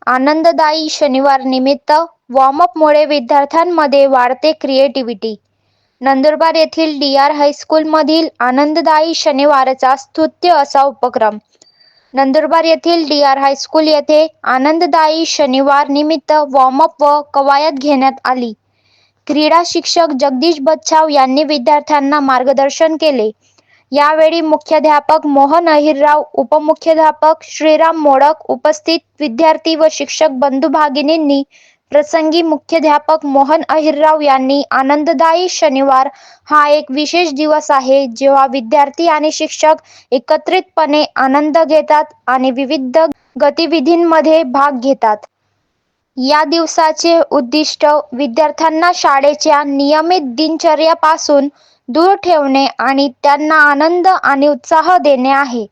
आनंददायी शनिवार निमित्त वॉर्मअपमुळे विद्यार्थ्यांमध्ये वाढते क्रिएटिव्हिटी. नंदुरबार येथील डी.आर. हायस्कूलमधील आनंददायी शनिवारचा स्तुत्य असा उपक्रम. नंदुरबार येथील डी.आर. हायस्कूल येथे आनंददायी शनिवार निमित्त वॉर्मअप व कवायत घेण्यात आली. क्रीडा शिक्षक जगदीश बच्छाव यांनी विद्यार्थ्यांना मार्गदर्शन केले. यावेळी मुख्याध्यापक मोहन अहिरराव, उपमुख्याध्यापक श्रीराम मोडक, उपस्थित विद्यार्थी व शिक्षक बंधू भगिनींनी प्रसंगी मुख्याध्यापक मोहन अहिरराव यांनी आनंददायी शनिवार हा एक विशेष दिवस आहे, जेव्हा विद्यार्थी आणि शिक्षक एकत्रितपणे आनंद घेतात आणि विविध गतिविधींमध्ये भाग घेतात. या दिवसाचे उद्दिष्ट विद्यार्थ्यांना शाळेच्या नियमित दिनचर्यापासून दूर ठेवणे आणि त्यांना आनंद आणि उत्साह देणे आहे.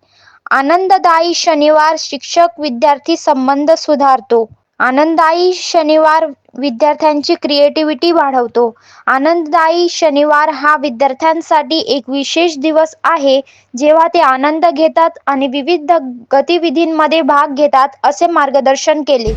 आनंददायी शनिवार शिक्षक-विद्यार्थी संबंध सुधारतो. आनंददायी शनिवार विद्यार्थ्यांची क्रिएटिव्हिटी वाढवतो. आनंददायी शनिवार हा विद्यार्थ्यांसाठी एक विशेष दिवस आहे, जेव्हा ते आनंद घेतात आणि विविध गतिविधींमध्ये भाग घेतात, असे मार्गदर्शन केले.